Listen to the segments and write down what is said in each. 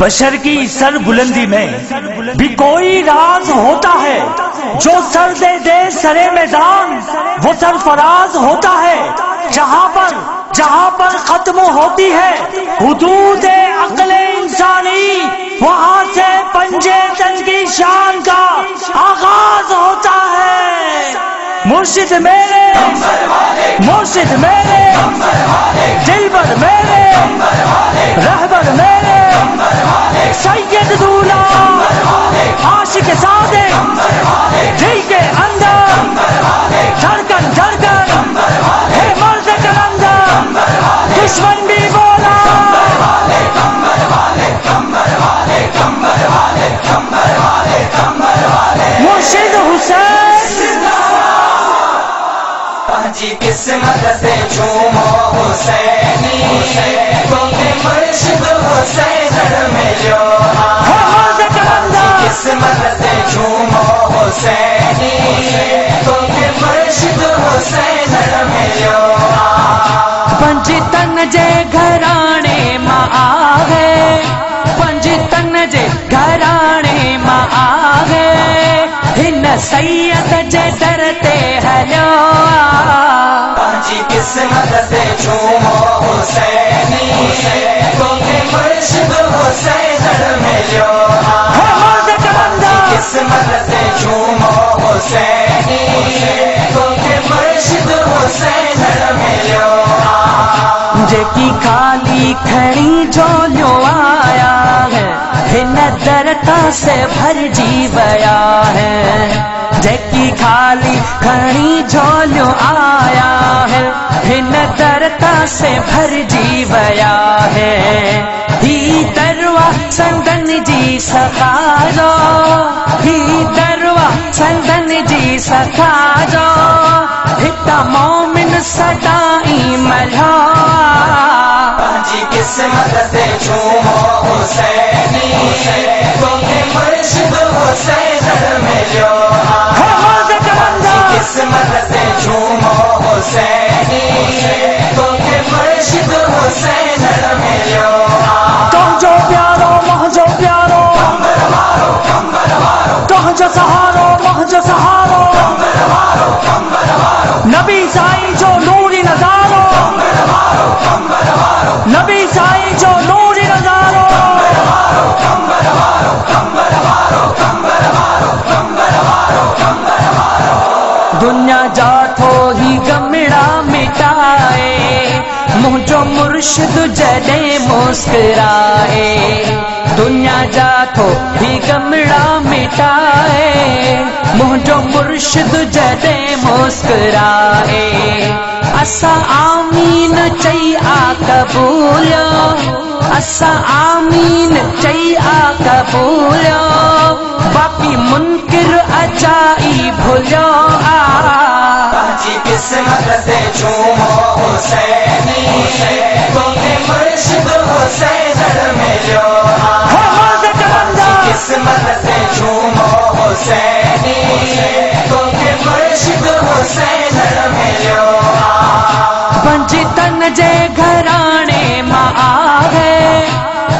بشر کی سر بلندی میں بھی کوئی راز ہوتا ہے، جو سر دے دے سرے میدان وہ سرفراز ہوتا ہے۔ جہاں پر ختم ہوتی ہے حدود عقل انسانی، وہاں سے پنجے تن کی شان کا آغاز ہوتا ہے۔ مرشد میرے، مرشد میرے، دلبر میرے، رہبر میرے، سید دولا، عاشق صادق، دل کے اندر دھڑکن دھڑکن ہے مرد کلندر، دشمن بھی بولا مرشد حسین۔ جی قسمت سے جھومو حسینی، کیونکہ مرشد حسین ملو۔ قسمت سے جھومو حسینی، کیونکہ مرشد حسین ملو۔ پنجتن جے گھرانے ماں آگے، پنجتن جے گھرانے ماں آگے، ہن سید جے در تے ہلو۔ جی قسمت سے جھومو حسینی، کیونکہ مرشد حسین ملو۔ قسمت سے جھومو حسینی، کیونکہ مرشد حسین ملو۔ جے کی خالی کھڑی جھولیو آیا ہے، ہن درتا سے بھر جی ویا ہے۔ جے کی خالی کھڑی جھولیو آیا ہے، ہن درتا سے بھر جی ویا ہے۔ ہی دروا سندن جی سکھاجو، ہی دروا سندن جی سکھاجو، ہتا مومن سدائی ملو۔ جی قسمت سے جھومو حسینی، کیونکہ مرشد حسین ملو۔ قسمت سے جھومو حسینی، کیونکہ مرشد حسین ملو۔ تم جو پیارو مہ جو پیارو، تم جو سہارو مہ جو سہارو، نبی سائی جو نوری نظارو، نبی سائی جو نوری نظارو۔ دنیا جاٹھو ہی گمڑا مٹائے، مجھو مرشد جدے مسکرائے۔ دنیا جاٹھو ہی گمڑا مٹائے، مجھو مرشد جدے مسکرائے۔ اسا آمین چئی آ قبولیو، اسا آمین چئی آ قبولیو، باقی منکر اچائی بھولو۔ جی قسمت سے جھومو حسینی، کیونکہ مرشد حسین ملو۔ جی قسمت سے جھومو حسینی، کیونکہ مرشد حسین ملو۔ پنجتن جے گھرانے ماں آگے،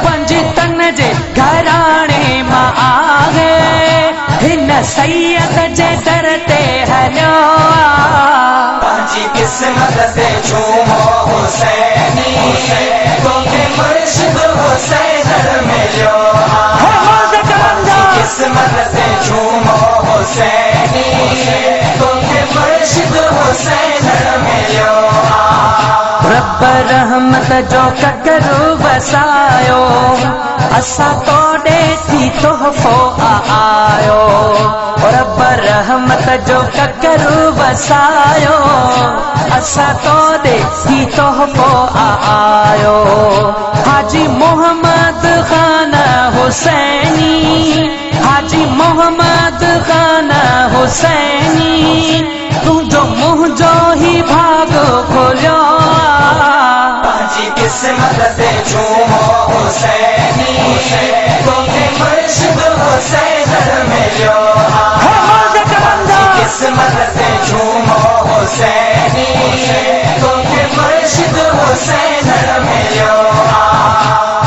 پنجتن جے گھرانے ماں آگے، ہن سید جے در تے ہلو۔ جی قسمت سے جھومو حسینی، کیونکہ مرشد حسین ملو۔ قسمت سے جھومو حسینی، کیونکہ مرشد حسین ملو۔ رب رحمت جو ککرو وسایو، اسا توڑے تھی تحفو آیو۔ رب رحمت جو ککرو وسایو، اسا توڑے تھی تحفو آیو۔ حاجی محمد خان حسینی، حاجی محمد خان حسینی، تو جو منہ جو ہی بھاگ کھولو۔ جی قسمت سے جھومو حسینی، کیونکہ مرشد حسین ملو۔ جی قسمت سے جھومو حسینی، کیونکہ مرشد حسین ملو۔